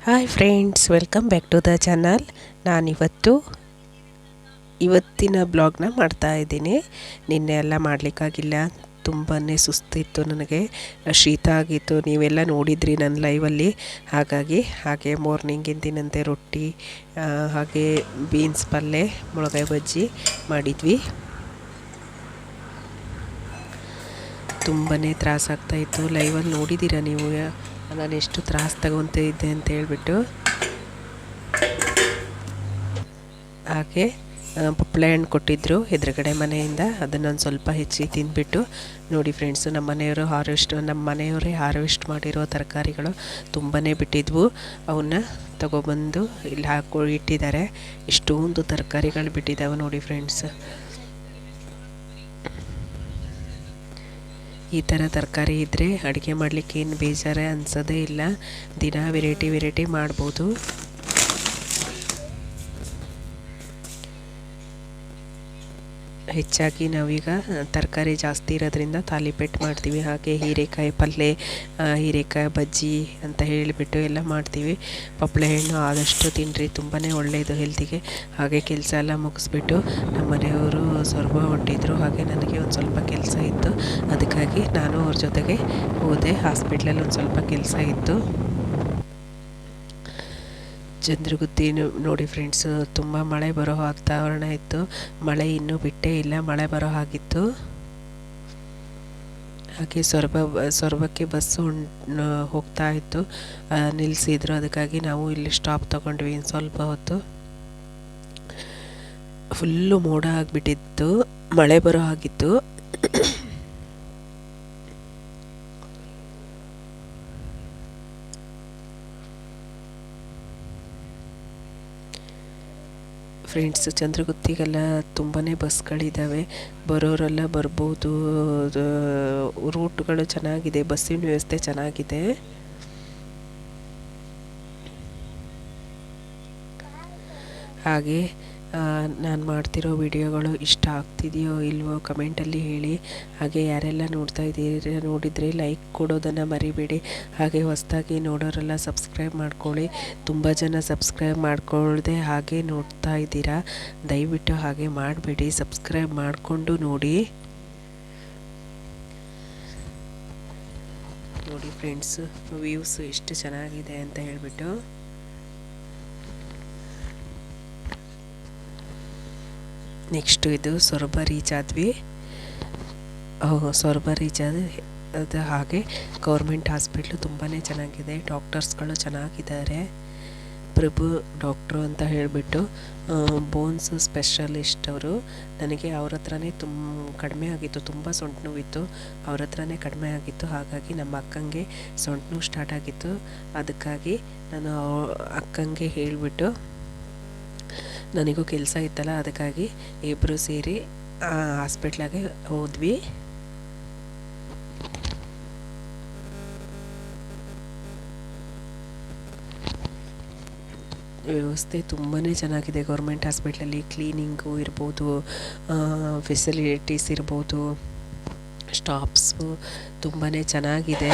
Hi friends, welcome back to the channel. ಇವತ್ತಿನ ಬ್ಲಾಗ್ನ ಮಾಡ್ತಾ ಇದ್ದೀನಿ. ನಿನ್ನೆ ಎಲ್ಲ ಮಾಡಲಿಕ್ಕಾಗಿಲ್ಲ, ತುಂಬಾ ಸುಸ್ತಿತ್ತು, ನನಗೆ ಶೀತ ಆಗಿತ್ತು. ನೀವೆಲ್ಲ ನೋಡಿದ್ರಿ ನನ್ನ ಲೈವಲ್ಲಿ. ಹಾಗೆ ಮಾರ್ನಿಂಗಿಂದಿನಂತೆ ರೊಟ್ಟಿ, ಹಾಗೆ ಬೀನ್ಸ್ ಪಲ್ಯ, ಮೊಳಗಾಯಿ ಬಜ್ಜಿ ಮಾಡಿದ್ವಿ. ತುಂಬಾ ತ್ರಾಸಾಗ್ತಾಯಿತ್ತು. ಲೈವಲ್ಲಿ ನೋಡಿದ್ದೀರಾ ನೀವು ನಾನು ಎಷ್ಟು ತ್ರಾಸು ತಗೊತಿದ್ದೆ ಅಂತ ಹೇಳ್ಬಿಟ್ಟು. ಹಾಗೆ ಪಪ್ಪಳೆ ಹಣ್ಣು ಕೊಟ್ಟಿದ್ದರು ಎದುರುಗಡೆ ಮನೆಯಿಂದ, ಅದನ್ನೊಂದು ಸ್ವಲ್ಪ ಹೆಚ್ಚಿ ತಿಂದ್ಬಿಟ್ಟು. ನೋಡಿ ಫ್ರೆಂಡ್ಸು, ನಮ್ಮ ಮನೆಯವರೇ ಹಾರ್ವೆಸ್ಟ್ ಮಾಡಿರೋ ತರಕಾರಿಗಳು ತುಂಬಾ ಬಿಟ್ಟಿದ್ವು. ಅವನ್ನ ತಗೊಬಂದು ಇಲ್ಲಿ ಇಟ್ಟಿದ್ದಾರೆ. ಇಷ್ಟೊಂದು ತರಕಾರಿಗಳು ಬಿಟ್ಟಿದ್ದಾವೆ ನೋಡಿ ಫ್ರೆಂಡ್ಸ್. ಈ ಥರ ತರಕಾರಿ ಇದ್ದರೆ ಅಡುಗೆ ಮಾಡಲಿಕ್ಕೆ ಏನು ಬೇಜಾರೇ ಅನಿಸೋದೇ ಇಲ್ಲ. ದಿನ ವೆರೈಟಿ ಮಾಡ್ಬೋದು. ಹೆಚ್ಚಾಗಿ ನಾವೀಗ ತರಕಾರಿ ಜಾಸ್ತಿ ಇರೋದ್ರಿಂದ ತಾಲಿಪೆಟ್ಟು ಮಾಡ್ತೀವಿ. ಹಾಗೆ ಹೀರೆಕಾಯಿ ಪಲ್ಯ, ಹೀರೆಕಾಯಿ ಬಜ್ಜಿ ಅಂತ ಹೇಳಿಬಿಟ್ಟು ಎಲ್ಲ ಮಾಡ್ತೀವಿ. ಪಪ್ಪಳೆ ಹಣ್ಣು ಆದಷ್ಟು ತಿನ್ನಿರಿ, ತುಂಬಾ ಒಳ್ಳೆಯದು ಹೆಲ್ತಿಗೆ. ಹಾಗೆ ಕೆಲಸ ಎಲ್ಲ ಮುಗಿಸ್ಬಿಟ್ಟು ನಮ್ಮ ಮನೆಯವರು ಸೊರಬ ಹೊಂಟಿದ್ರು. ಹಾಗೆ ನನಗೆ ಒಂದು ಸ್ವಲ್ಪ ಕೆಲಸ ಇತ್ತು, ಅದಕ್ಕಾಗಿ ನಾನು ಅವ್ರ ಜೊತೆಗೆ ಹೋದೆ. ಹಾಸ್ಪಿಟ್ಲಲ್ಲಿ ಒಂದು ಸ್ವಲ್ಪ ಕೆಲಸ ಇತ್ತು. ಚಂದ್ರಗುತ್ತಿ ನೋಡಿ ಫ್ರೆಂಡ್ಸ್, ತುಂಬ ಮಳೆ ಬರೋ ವಾತಾವರಣ ಇತ್ತು. ಮಳೆ ಇನ್ನೂ ಬಿಟ್ಟೇ ಇಲ್ಲ, ಮಳೆ ಬರೋ ಹಾಗಿತ್ತು. ಹಾಗೆ ಸೊರಬಕ್ಕೆ ಬಸ್ಸು ಹೋಗ್ತಾ ಇತ್ತು, ನಿಲ್ಲಿಸಿದ್ರು. ಅದಕ್ಕಾಗಿ ನಾವು ಇಲ್ಲಿ ಸ್ಟಾಪ್ ತಗೊಂಡ್ವಿ. ಸ್ವಲ್ಪ ಹೊತ್ತು ಫುಲ್ಲು ಮೋಡ ಆಗಿಬಿಟ್ಟಿತ್ತು, ಮಳೆ ಬರೋ ಹಾಗಿತ್ತು. ಫ್ರೆಂಡ್ಸ್, ಚಂದ್ರಗುತ್ತಿಗೆಲ್ಲ ತುಂಬಾ ಬಸ್ಗಳಿದ್ದಾವೆ, ಬರೋರೆಲ್ಲ ಬರ್ಬೋದು. ರೂಟ್ಗಳು ಚೆನ್ನಾಗಿದೆ, ಬಸ್ಸಿನ ವ್ಯವಸ್ಥೆ ಚೆನ್ನಾಗಿದೆ. ಹಾಗೆ ನಾನು ಮಾಡ್ತಿರೋ ವಿಡಿಯೋಗಳು ಇಷ್ಟ ಆಗ್ತಿದೆಯೋ ಇಲ್ವೋ ಕಮೆಂಟಲ್ಲಿ ಹೇಳಿ. ಹಾಗೆ ಯಾರೆಲ್ಲ ನೋಡಿದರೆ ಲೈಕ್ ಕೊಡೋದನ್ನು ಮರಿಬೇಡಿ. ಹಾಗೆ ಹೊಸದಾಗಿ ನೋಡೋರೆಲ್ಲ ಸಬ್ಸ್ಕ್ರೈಬ್ ಮಾಡ್ಕೊಳ್ಳಿ. ತುಂಬ ಜನ ಸಬ್ಸ್ಕ್ರೈಬ್ ಮಾಡ್ಕೊಳ್ಳದೆ ಹಾಗೆ ನೋಡ್ತಾ ಇದ್ದೀರಾ, ದಯವಿಟ್ಟು ಹಾಗೆ ಮಾಡಬೇಡಿ, ಸಬ್ಸ್ಕ್ರೈಬ್ ಮಾಡಿಕೊಂಡು ನೋಡಿ ಫ್ರೆಂಡ್ಸ್, ವ್ಯೂಸ್ ಎಷ್ಟು ಚೆನ್ನಾಗಿದೆ ಅಂತ ಹೇಳ್ಬಿಟ್ಟು. ನೆಕ್ಸ್ಟು ಇದು ಸೊರಬ ರೀಚ್ ಆದ್ವಿ. ಅದು ಹಾಗೆ ಗೌರ್ಮೆಂಟ್ ಹಾಸ್ಪಿಟ್ಲು ತುಂಬಾ ಚೆನ್ನಾಗಿದೆ, ಡಾಕ್ಟರ್ಸ್ಗಳು ಚೆನ್ನಾಗಿದ್ದಾರೆ. ಪ್ರಭು ಡಾಕ್ಟ್ರು ಅಂತ ಹೇಳಿಬಿಟ್ಟು, ಬೋನ್ಸ್ ಸ್ಪೆಷಲಿಸ್ಟ್ ಅವರು. ನನಗೆ ಅವ್ರ ಹತ್ರನೇ ಕಡಿಮೆ ಆಗಿತ್ತು, ತುಂಬ ಸೊಂಟು ನೋವಿತ್ತು, ಅವ್ರ ಹತ್ರನೇ ಕಡಿಮೆ ಆಗಿತ್ತು. ಹಾಗಾಗಿ ನಮ್ಮ ಅಕ್ಕಂಗೆ ಸೊಂಟು ನೋವು ಸ್ಟಾರ್ಟ್ ಆಗಿತ್ತು. ಅದಕ್ಕಾಗಿ ನಾನು ಅಕ್ಕಂಗೆ ಹೇಳಿಬಿಟ್ಟು, ನನಗೂ ಕೆಲಸ ಇತ್ತಲ್ಲ, ಅದಕ್ಕಾಗಿ ಇಬ್ಬರು ಸೇರಿ ಹಾಸ್ಪಿಟ್ಲಾಗೆ ಹೋದ್ವಿ. ವ್ಯವಸ್ಥೆ ತುಂಬಾ ಚೆನ್ನಾಗಿದೆ ಗೌರ್ಮೆಂಟ್ ಹಾಸ್ಪಿಟ್ಲಲ್ಲಿ. ಕ್ಲೀನಿಂಗು ಇರ್ಬೋದು, ಫೆಸಿಲಿಟೀಸ್ ಇರ್ಬೋದು, ಸ್ಟಾಫ್ಸು ತುಂಬಾ ಚೆನ್ನಾಗಿದೆ.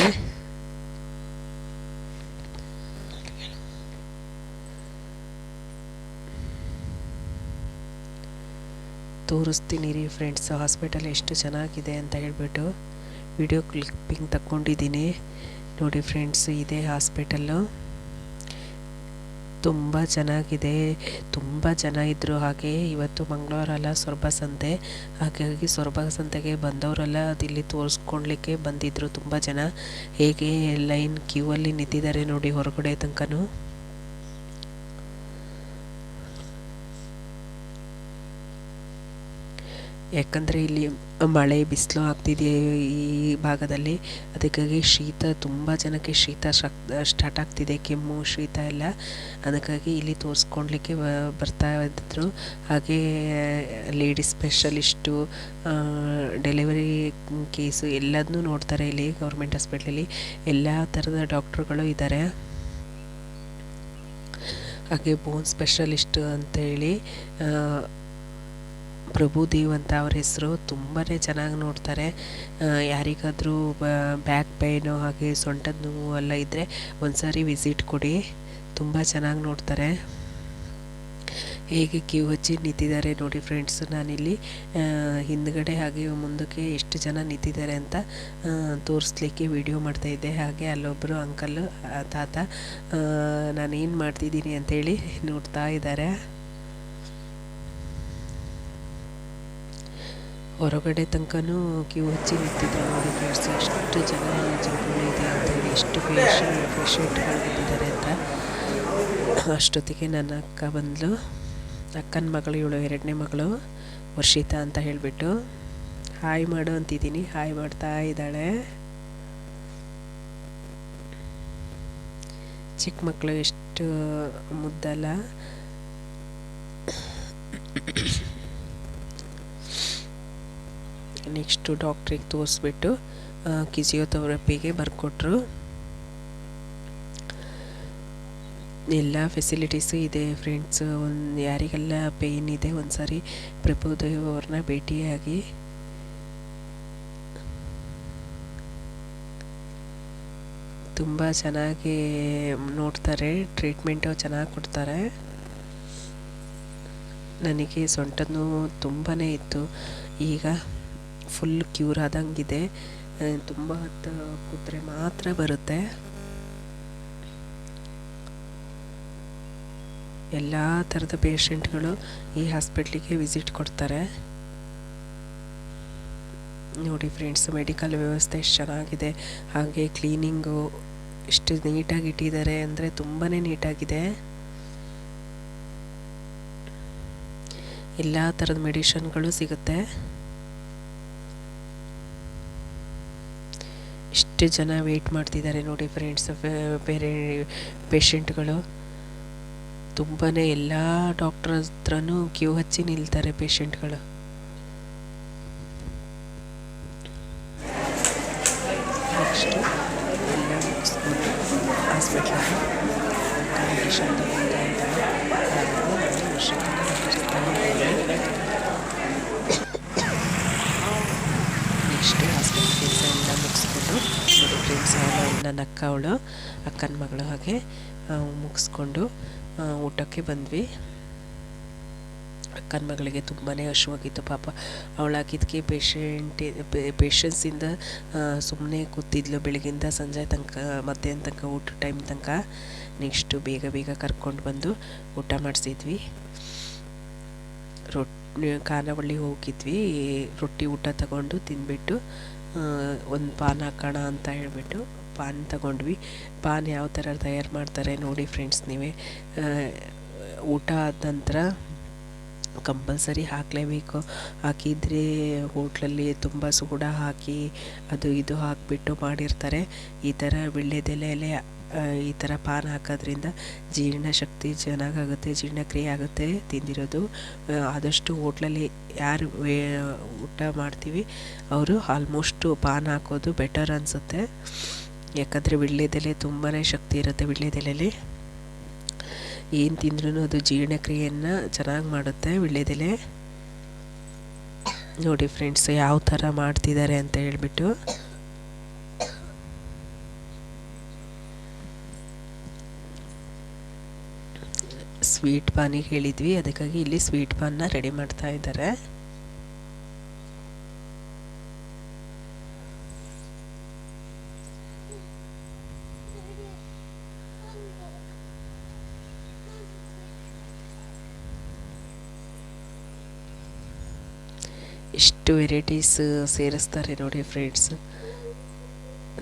ತೋರಿಸ್ತೀನಿ ರೀ ಫ್ರೆಂಡ್ಸ್, ಹಾಸ್ಪಿಟಲ್ ಎಷ್ಟು ಚೆನ್ನಾಗಿದೆ ಅಂತ ಹೇಳ್ಬಿಟ್ಟು ವಿಡಿಯೋ ಕ್ಲಿಪ್ಪಿಂಗ್ ತಗೊಂಡಿದ್ದೀನಿ. ನೋಡಿ ಫ್ರೆಂಡ್ಸ್, ಇದೇ ಹಾಸ್ಪಿಟಲ್ಲು ತುಂಬ ಚೆನ್ನಾಗಿದೆ. ತುಂಬ ಜನ ಇದ್ದರು. ಹಾಗೆ ಇವತ್ತು ಮಂಗಳವಾರಲ್ಲ, ಸೊರಬ ಸಂತೆ. ಹಾಗಾಗಿ ಸೊರಬ ಸಂತೆಗೆ ಬಂದವರೆಲ್ಲ ಇಲ್ಲಿ ತೋರಿಸ್ಕೊಳ್ಲಿಕ್ಕೆ ಬಂದಿದ್ದರು ತುಂಬ ಜನ. ಹೇಗೆ ಲೈನ್ ಕ್ಯೂ ಅಲ್ಲಿ ನಿಂತಿದ್ದಾರೆ ನೋಡಿ ಹೊರಗಡೆ ತನಕನೂ. ಯಾಕಂದರೆ ಇಲ್ಲಿ ಮಳೆ ಬಿಸಿಲು ಆಗ್ತಿದೆ ಈ ಭಾಗದಲ್ಲಿ, ಅದಕ್ಕಾಗಿ ತುಂಬ ಜನಕ್ಕೆ ಶೀತ ಸ್ಟಾರ್ಟ್ ಆಗ್ತಿದೆ, ಕೆಮ್ಮು ಶೀತ ಎಲ್ಲ. ಅದಕ್ಕಾಗಿ ಇಲ್ಲಿ ತೋರಿಸ್ಕೊಳ್ಲಿಕ್ಕೆ ಬರ್ತಾ ಇದ್ದರು. ಹಾಗೆ ಲೇಡೀಸ್ ಸ್ಪೆಷಲಿಸ್ಟು, ಡೆಲಿವರಿ ಕೇಸು ಎಲ್ಲದನ್ನೂ ನೋಡ್ತಾರೆ ಇಲ್ಲಿ ಗೌರ್ಮೆಂಟ್ ಹಾಸ್ಪಿಟ್ಲಲ್ಲಿ. ಎಲ್ಲ ಥರದ ಡಾಕ್ಟ್ರುಗಳು ಇದ್ದಾರೆ. ಹಾಗೆ ಬೋನ್ ಸ್ಪೆಷಲಿಸ್ಟ್ ಅಂತೇಳಿ ಪ್ರಭುದೇವ್ ಅಂತ ಅವ್ರ ಹೆಸರು. ತುಂಬಾ ಚೆನ್ನಾಗಿ ನೋಡ್ತಾರೆ. ಯಾರಿಗಾದರೂ ಬ್ಯಾಕ್ ಪೈನು ಹಾಗೆ ಸೊಂಟದ ನೋವು ಎಲ್ಲ ಇದ್ದರೆ ಒಂದು ಸಾರಿ ವಿಸಿಟ್ ಕೊಡಿ, ತುಂಬ ಚೆನ್ನಾಗಿ ನೋಡ್ತಾರೆ. ಹೇಗೆ ಕ್ಯೂ ಹಚ್ಚಿ ನಿಂತಿದ್ದಾರೆ ನೋಡಿ ಫ್ರೆಂಡ್ಸ್. ನಾನಿಲ್ಲಿ ಹಿಂದ್ಗಡೆ ಹಾಗೆ ಮುಂದಕ್ಕೆ ಎಷ್ಟು ಜನ ನಿಂತಿದ್ದಾರೆ ಅಂತ ತೋರಿಸ್ಲಿಕ್ಕೆ ವಿಡಿಯೋ ಮಾಡ್ತಾಯಿದ್ದೆ. ಹಾಗೆ ಅಲ್ಲೊಬ್ಬರು ಅಂಕಲ್ ತಾತ ನಾನೇನು ಮಾಡ್ತಿದ್ದೀನಿ ಅಂತೇಳಿ ನೋಡ್ತಾ ಇದ್ದಾರೆ. ಹೊರಗಡೆ ತನಕನೂ ಕ್ಯೂ ಹಚ್ಚಿ ನಿಂತಿದ್ರು ನೋಡಿ ಫ್ರೆಂಡ್ಸ್. ಎಷ್ಟು ಜನಗಳು ಇದೆ ಅಂತೇಳಿ, ಎಷ್ಟು ಪೇಷಂಟ್ಗಳು ಬಂದಿದ್ದಾರೆ ಅಂತ. ಅಷ್ಟೊತ್ತಿಗೆ ನನ್ನ ಅಕ್ಕ ಬಂದಳು. ಅಕ್ಕನ ಮಗಳು, ಇವಳು ಎರಡನೇ ಮಗಳು ವರ್ಷಿತಾ ಅಂತ ಹೇಳಿಬಿಟ್ಟು ಹಾಯ್ ಮಾಡು ಅಂತಿದ್ದೀನಿ. ಹಾಯ್ ಮಾಡ್ತಾ ಇದ್ದಾಳೆ. ಚಿಕ್ಕ ಮಕ್ಕಳು ಎಷ್ಟು ಮುದ್ದಲ್ಲ. ನೆಕ್ಸ್ಟು ಡಾಕ್ಟ್ರಿಗೆ ತೋರಿಸ್ಬಿಟ್ಟು ಕಿಸಿಯೋಥೆರಪಿಗೆ ಬರ್ಕೊಟ್ರು. ಎಲ್ಲ ಫೆಸಿಲಿಟೀಸು ಇದೆ ಫ್ರೆಂಡ್ಸ್. ಯಾರಿಗೆಲ್ಲ ಪೇಯ್ನ್ ಇದೆ ಒಂದ್ಸರಿ ಪ್ರಭುದೇವ್ ಅವ್ರನ್ನ ಭೇಟಿಯಾಗಿ. ತುಂಬ ಚೆನ್ನಾಗಿ ನೋಡ್ತಾರೆ, ಟ್ರೀಟ್ಮೆಂಟು ಚೆನ್ನಾಗಿ ಕೊಡ್ತಾರೆ. ನನಗೆ ಸೊಂಟದ ನೋವು ತುಂಬಾ ಇತ್ತು, ಈಗ ಫುಲ್ ಕ್ಯೂರ್ ಆದಂಗಿದೆ. ತುಂಬ ಹೊತ್ತು ಕೂತ್ರೆ ಮಾತ್ರ ಬರುತ್ತೆ. ಎಲ್ಲ ಥರದ ಪೇಷಂಟ್ಗಳು ಈ ಹಾಸ್ಪಿಟ್ಲಿಗೆ ವಿಸಿಟ್ ಕೊಡ್ತಾರೆ. ನೋಡಿ ಫ್ರೆಂಡ್ಸ್, ಮೆಡಿಕಲ್ ವ್ಯವಸ್ಥೆ ಎಷ್ಟು ಚೆನ್ನಾಗಿದೆ. ಹಾಗೆ ಕ್ಲೀನಿಂಗು ಎಷ್ಟು ನೀಟಾಗಿ ಇಟ್ಟಿದ್ದಾರೆ ಅಂದರೆ ತುಂಬಾ ನೀಟಾಗಿದೆ. ಎಲ್ಲ ಥರದ ಮೆಡಿಷನ್ಗಳು ಸಿಗುತ್ತೆ. ಎಷ್ಟು ಜನ ವೆಯ್ಟ್ ಮಾಡ್ತಿದ್ದಾರೆ ನೋಡಿ ಫ್ರೆಂಡ್ಸ್. ಪೇಷಂಟ್ಗಳು ತುಂಬಾ, ಎಲ್ಲ ಡಾಕ್ಟರ್ ಹತ್ರನೂ ಕ್ಯೂ ಹಚ್ಚಿ ನಿಲ್ತಾರೆ ಪೇಷಂಟ್ಗಳು. ನೆಕ್ಸ್ಟು ಎಲ್ಲ ಮುಗಿಸ್ಕೊಂಡು ಹಾಸ್ಪಿಟ್ಲಲ್ಲಿ ಮೆಡಿಷನ್ ತಗೊಳ್ತಾ ಇದ್ದಾರೆ. ನೆಕ್ಸ್ಟು ಹಾಸ್ಪಿಟಲ್ ಕೆಲಸ ಎಲ್ಲ ಮುಗಿಸ್ಕೊಂಡು ನೋಡಿ ಫ್ರೆಂಡ್ಸ್, ನನ್ನ ಅಕ್ಕ, ಅವಳು ಅಕ್ಕನ ಮಗಳು, ಹಾಗೆ ಮುಗಿಸ್ಕೊಂಡು ಊಟಕ್ಕೆ ಬಂದ್ವಿ. ಅಕ್ಕನ ಮಗಳಿಗೆ ತುಂಬಾ ಹಸುವಾಗಿತ್ತು ಪಾಪ. ಅವಳಾಗಿದ್ದಕ್ಕೆ ಪೇಷನ್ಸಿಂದ ಸುಮ್ಮನೆ ಕೂತಿದ್ಲು ಬೆಳಗಿಂದ ಸಂಜೆ ತನಕ, ಮಧ್ಯಾಹ್ನ ತನಕ, ಊಟ ಟೈಮ್ ತನಕ. ನೆಕ್ಸ್ಟು ಬೇಗ ಕರ್ಕೊಂಡು ಬಂದು ಊಟ ಮಾಡಿಸಿದ್ವಿ. ಖಾನಾವಳಿ ಹೋಗಿದ್ವಿ. ರೊಟ್ಟಿ ಊಟ ತಗೊಂಡು ತಿಂದ್ಬಿಟ್ಟು ಒಂದು ಪಾನ್ ಹಾಕೋಣ ಅಂತ ಹೇಳ್ಬಿಟ್ಟು ಪಾನ್ ತಗೊಂಡ್ವಿ. ಪಾನ್ ಯಾವ ಥರ ತಯಾರು ಮಾಡ್ತಾರೆ ನೋಡಿ ಫ್ರೆಂಡ್ಸ್ ನೀವೇ. ಊಟ ಆದ ನಂತರ ಕಂಪಲ್ಸರಿ ಹಾಕಲೇಬೇಕು. ಹಾಕಿದರೆ ಹೋಟ್ಲಲ್ಲಿ ತುಂಬ ಸೋಡಾ ಹಾಕಿ ಅದು ಇದು ಹಾಕಿಬಿಟ್ಟು ಮಾಡಿರ್ತಾರೆ. ಈ ಥರ ವೀಳ್ಯದೆಲೆಯಲ್ಲಿ ಈ ಥರ ಪಾನ್ ಹಾಕೋದ್ರಿಂದ ಜೀರ್ಣಶಕ್ತಿ ಚೆನ್ನಾಗಾಗುತ್ತೆ, ಜೀರ್ಣಕ್ರಿಯೆ ಆಗುತ್ತೆ ತಿಂದಿರೋದು. ಆದಷ್ಟು ಹೋಟ್ಲಲ್ಲಿ ಯಾರು ಊಟ ಮಾಡ್ತೀವಿ ಅವರು ಆಲ್ಮೋಸ್ಟು ಪಾನ್ ಹಾಕೋದು ಬೆಟರ್ ಅನಿಸುತ್ತೆ. ಯಾಕಂದರೆ ವೀಳ್ಯದೆಲೆ ತುಂಬಾ ಶಕ್ತಿ ಇರುತ್ತೆ. ವೀಳ್ಯದೆಲೆಯಲ್ಲಿ ಏನು ತಿಂದ್ರೂ ಅದು ಜೀರ್ಣಕ್ರಿಯೆಯನ್ನು ಚೆನ್ನಾಗಿ ಮಾಡುತ್ತೆ ವೀಳ್ಯದೆಲೆ. ನೋಡಿ ಫ್ರೆಂಡ್ಸ್ ಯಾವ ಥರ ಮಾಡ್ತಿದ್ದಾರೆ ಅಂತ ಹೇಳ್ಬಿಟ್ಟು. ಸ್ವೀಟ್ ಪಾನಿಗೆ ಹೇಳಿದ್ವಿ, ಅದಕ್ಕಾಗಿ ಇಲ್ಲಿ ಸ್ವೀಟ್ ಪಾನ್ನ ರೆಡಿ ಮಾಡ್ತಾ ಇದ್ದಾರೆ. ಎಷ್ಟು ವೆರೈಟೀಸ್ ಸೇರಿಸ್ತಾರೆ ನೋಡಿ ಫ್ರೆಂಡ್ಸ್.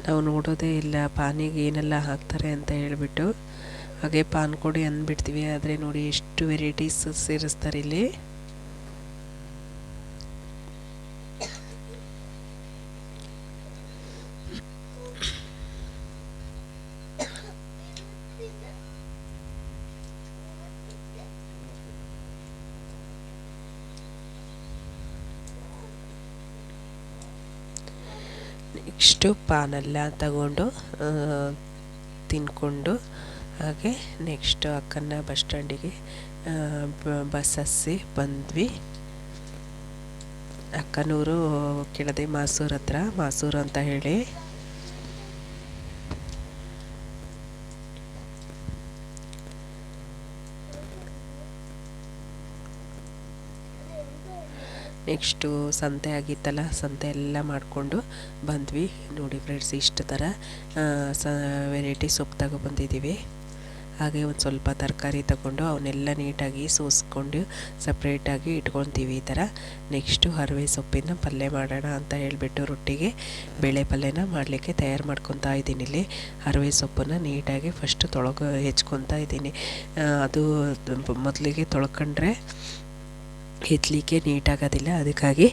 ನಾವು ನೋಡೋದೇ ಇಲ್ಲ ಪಾನಿಗೆ ಏನೆಲ್ಲ ಹಾಕ್ತಾರೆ ಅಂತ ಹೇಳ್ಬಿಟ್ಟು. ಹಾಗೆ ಪಾನ್ ಕೊಡಿ ಅಂದ್ಬಿಡ್ತೀವಿ, ಆದರೆ ನೋಡಿ ಎಷ್ಟು ವೆರೈಟೀಸ್ ಸೇರಿಸ್ತಾರೆ ಇಲ್ಲಿ. ನೆಕ್ಸ್ಟು ಪಾನೆಲ್ಲ ತಗೊಂಡು ತಿನ್ಕೊಂಡು ಹಾಗೆ ನೆಕ್ಸ್ಟ್ ಅಕ್ಕನ ಬಸ್ ಸ್ಟ್ಯಾಂಡಿಗೆ ಬಸ್ ಹತ್ತಿ ಬಂದ್ವಿ. ಅಕ್ಕನೂರು ಕೆಳದೆ ಮಾಸೂರು ಹತ್ರ, ಮಾಸೂರು ಅಂತ ಹೇಳಿ. ನೆಕ್ಸ್ಟು ಸಂತೆ ಆಗಿತ್ತಲ್ಲ, ಸಂತೆ ಎಲ್ಲ ಮಾಡಿಕೊಂಡು ಬಂದ್ವಿ. ನೋಡಿ ಫ್ರೆಂಡ್ಸ್, ಇಷ್ಟು ಥರ ವೆರೈಟಿ ಸೊಪ್ಪು ತಗೊಬಂದಿದ್ದೀವಿ. ಹಾಗೆ ಒಂದು ಸ್ವಲ್ಪ ತರಕಾರಿ ತಗೊಂಡು ಅವನ್ನೆಲ್ಲ ನೀಟಾಗಿ ಸೋಸ್ಕೊಂಡು ಸಪ್ರೇಟಾಗಿ ಇಟ್ಕೊತೀವಿ ಈ ಥರ. ನೆಕ್ಸ್ಟು ಹರವೆ ಸೊಪ್ಪಿನ ಪಲ್ಯ ಮಾಡೋಣ ಅಂತ ಹೇಳಿಬಿಟ್ಟು ರೊಟ್ಟಿಗೆ ಬೇಳೆ ಪಲ್ಯನ ಮಾಡಲಿಕ್ಕೆ ತಯಾರು ಮಾಡ್ಕೊತಾ ಇದ್ದೀನಿ. ಇಲ್ಲಿ ಹರವೆ ಸೊಪ್ಪನ್ನು ನೀಟಾಗಿ ಫಸ್ಟು ಹೆಚ್ಕೊತಾ ಇದ್ದೀನಿ. ಅದು ಮೊದಲಿಗೆ ತೊಳ್ಕೊಂಡ್ರೆ ಹೆಚ್ಚಲಿಕ್ಕೆ ನೀಟಾಗೋದಿಲ್ಲ, ಅದಕ್ಕಾಗಿ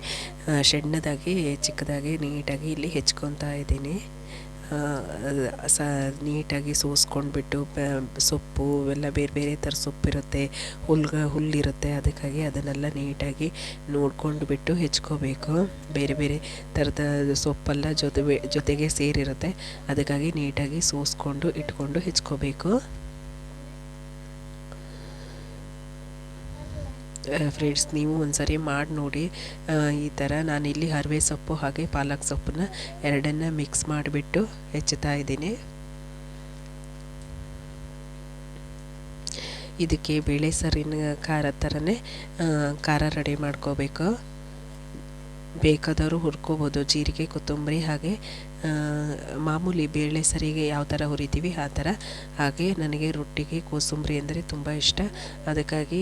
ಸಣ್ಣದಾಗಿ ಚಿಕ್ಕದಾಗಿ ನೀಟಾಗಿ ಇಲ್ಲಿ ಹೆಚ್ಕೊತಾ ಇದ್ದೀನಿ. ನೀಟಾಗಿ ಸೋಸ್ಕೊಂಡ್ಬಿಟ್ಟು ಸೊಪ್ಪು ಎಲ್ಲ ಬೇರೆ ಬೇರೆ ಥರ ಸೊಪ್ಪಿರುತ್ತೆ, ಹುಲ್ಲಿರುತ್ತೆ, ಅದಕ್ಕಾಗಿ ಅದನ್ನೆಲ್ಲ ನೀಟಾಗಿ ನೋಡ್ಕೊಂಡು ಬಿಟ್ಟು ಹೆಚ್ಕೋಬೇಕು. ಬೇರೆ ಬೇರೆ ಥರದ ಸೊಪ್ಪೆಲ್ಲ ಜೊತೆಗೆ ಸೇರಿರುತ್ತೆ, ಅದಕ್ಕಾಗಿ ನೀಟಾಗಿ ಸೋಸ್ಕೊಂಡು ಇಟ್ಕೊಂಡು ಹೆಚ್ಕೋಬೇಕು. ಫ್ರೆಂಡ್ಸ್, ನೀವು ಒಂದ್ಸರಿ ಮಾಡಿ ನೋಡಿ. ಈ ಥರ ನಾನಿಲ್ಲಿ ಹರವೆ ಸೊಪ್ಪು ಹಾಗೆ ಪಾಲಕ್ ಸೊಪ್ಪನ್ನ ಎರಡನ್ನ ಮಿಕ್ಸ್ ಮಾಡಿಬಿಟ್ಟು ಹೆಚ್ಚುತ್ತಾ ಇದ್ದೀನಿ. ಇದಕ್ಕೆ ಬೇಳೆ ಸಾರಿನ ಖಾರ ಥರನೇ ಖಾರ ರೆಡಿ ಮಾಡ್ಕೋಬೇಕು. ಬೇಕಾದವರು ಹುರ್ಕೋಬೋದು, ಜೀರಿಗೆ, ಕೊತ್ತಂಬರಿ, ಹಾಗೆ ಮಾಮೂಲಿ ಬೇಳೆ ಸರಿಗೆ ಯಾವ ಥರ ಹುರಿತೀವಿ ಆ ಥರ. ಹಾಗೆ ನನಗೆ ರೊಟ್ಟಿಗೆ ಕೋಸಂಬರಿ ಅಂದರೆ ತುಂಬ ಇಷ್ಟ, ಅದಕ್ಕಾಗಿ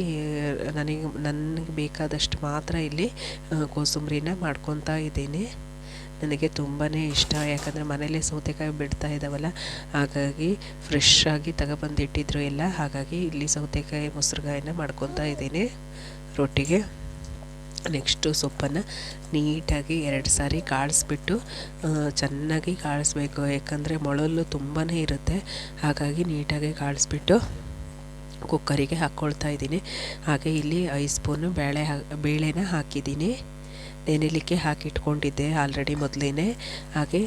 ನನಗೆ ಬೇಕಾದಷ್ಟು ಮಾತ್ರ ಇಲ್ಲಿ ಕೋಸಂಬರಿನ ಮಾಡ್ಕೊತಾ ಇದ್ದೀನಿ. ನನಗೆ ತುಂಬಾ ಇಷ್ಟ, ಯಾಕಂದರೆ ಮನೇಲೇ ಸೌತೆಕಾಯಿ ಬಿಡ್ತಾ ಇದ್ದಾವಲ್ಲ, ಹಾಗಾಗಿ ಫ್ರೆಶ್ ಆಗಿ ತಗೊಬಂದಿಟ್ಟಿದ್ರು ಎಲ್ಲ. ಹಾಗಾಗಿ ಇಲ್ಲಿ ಸೌತೆಕಾಯಿ ಮೊಸರುಗಾಯಿನ ಮಾಡ್ಕೊತಾ ಇದ್ದೀನಿ ರೊಟ್ಟಿಗೆ. ನೆಕ್ಸ್ಟು ಸೊಪ್ಪನ್ನು ನೀಟಾಗಿ 2 ಸಾರಿ ಕಾಳಿಸ್ಬಿಟ್ಟು ಚೆನ್ನಾಗಿ ಕಾಳಿಸ್ಬೇಕು, ಯಾಕಂದರೆ ಮೊಳಲು ತುಂಬಾ ಇರುತ್ತೆ. ಹಾಗಾಗಿ ನೀಟಾಗಿ ಕಾಳಿಸ್ಬಿಟ್ಟು ಕುಕ್ಕರಿಗೆ ಹಾಕ್ಕೊಳ್ತಾ ಇದ್ದೀನಿ. ಹಾಗೆ ಇಲ್ಲಿ 5 ಸ್ಪೂನು ಬೇಳೆನ ಹಾಕಿದ್ದೀನಿ. ನೆನೆಲಿಕ್ಕೆ ಹಾಕಿಟ್ಕೊಂಡಿದ್ದೆ ಆಲ್ರೆಡಿ ಮೊದಲೇ. ಹಾಗೆ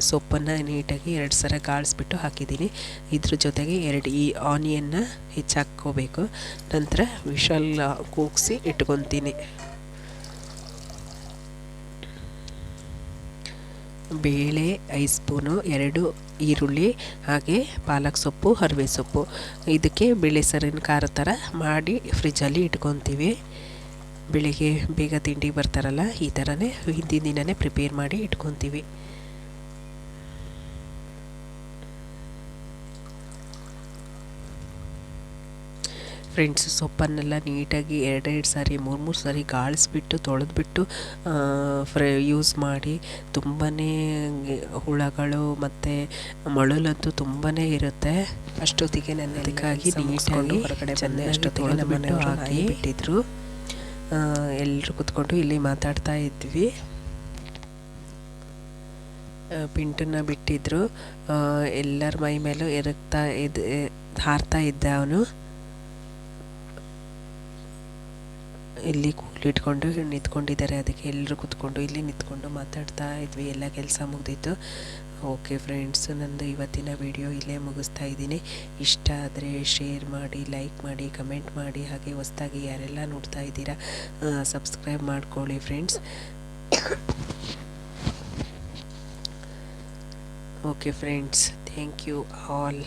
ಸೊಪ್ಪನ್ನು ನೀಟಾಗಿ 2 ಸಲ ಕಾಳಿಸ್ಬಿಟ್ಟು ಹಾಕಿದ್ದೀನಿ. ಇದ್ರ ಜೊತೆಗೆ 2 ಆನಿಯನ್ನ ಹೆಚ್ಚಾಕ್ಕೋಬೇಕು. ನಂತರ ವಿಶಲ್ ಕೂಗಿಸಿ ಇಟ್ಕೊತೀನಿ. ಬೇಳೆ 5 ಸ್ಪೂನು, 2 ಈರುಳ್ಳಿ, ಹಾಗೆ ಪಾಲಕ್ ಸೊಪ್ಪು, ಹರವೆ ಸೊಪ್ಪು. ಇದಕ್ಕೆ ಬೇಳೆ ಸಾರಿನ ಖಾರ ಥರ ಮಾಡಿ ಫ್ರಿಜ್ಜಲ್ಲಿ ಇಟ್ಕೊತೀವಿ. ಬೆಳಿಗ್ಗೆ ಬೇಗ ತಿಂಡಿ ಬರ್ತಾರಲ್ಲ, ಈ ಥರನೇ ಹಿಂದಿನ ದಿನವೇ ಪ್ರಿಪೇರ್ ಮಾಡಿ ಇಟ್ಕೊತೀವಿ. ಫ್ರೆಂಡ್ಸ್, ಸೊಪ್ಪನ್ನೆಲ್ಲ ನೀಟಾಗಿ 2 ಸಾರಿ 3 ಸಾರಿ ಕಾಳಿಸ್ಬಿಟ್ಟು ತೊಳೆದ್ಬಿಟ್ಟು ಯೂಸ್ ಮಾಡಿ. ತುಂಬಾ ಹುಳಗಳು ಮತ್ತು ಮೊಳಲಂತೂ ತುಂಬಾ ಇರುತ್ತೆ. ಅಷ್ಟೊತ್ತಿಗೆ ಅದಕ್ಕಾಗಿ ನೀಟಾಗಿ ಹೊರಗಡೆ ಬಂದೆ. ಅಷ್ಟೊತ್ತಿಗೆ ನಮ್ಮ ಮನೆಯವರು ಹಾಕಿ ಬಿಟ್ಟಿದ್ರು. ಎಲ್ಲರೂ ಕೂತ್ಕೊಂಡು ಇಲ್ಲಿ ಮಾತಾಡ್ತಾ ಇದ್ವಿ. ಪಿಂಟನ್ನ ಬಿಟ್ಟಿದ್ರು. ಎಲ್ಲರ ಮೈ ಮೇಲೂ ಹಾರ್ತಾ ಇದ್ದ ಅವನು. ಇಲ್ಲಿ ಕೂಲಿಟ್ಕೊಂಡು ನಿಂತ್ಕೊಂಡಿದ್ದಾರೆ, ಅದಕ್ಕೆ ಎಲ್ಲರೂ ಕೂತ್ಕೊಂಡು ಇಲ್ಲಿ ನಿಂತ್ಕೊಂಡು ಮಾತಾಡ್ತಾ ಇದ್ವಿ. ಎಲ್ಲ ಕೆಲಸ ಮುಗ್ದಿತ್ತು. ಓಕೆ ಫ್ರೆಂಡ್ಸ್, ನಂದು ಇವತ್ತಿನ ವಿಡಿಯೋ ಇಲ್ಲೇ ಮುಗಿಸ್ತಾ ಇದ್ದೀನಿ. ಇಷ್ಟ ಆದರೆ ಶೇರ್ ಮಾಡಿ, ಲೈಕ್ ಮಾಡಿ, ಕಮೆಂಟ್ ಮಾಡಿ. ಹಾಗೆ ಹೊಸದಾಗಿ ಯಾರೆಲ್ಲ ನೋಡ್ತಾ ಇದ್ದೀರಾ ಸಬ್ಸ್ಕ್ರೈಬ್ ಮಾಡ್ಕೊಳ್ಳಿ friends. Okay friends, thank you all.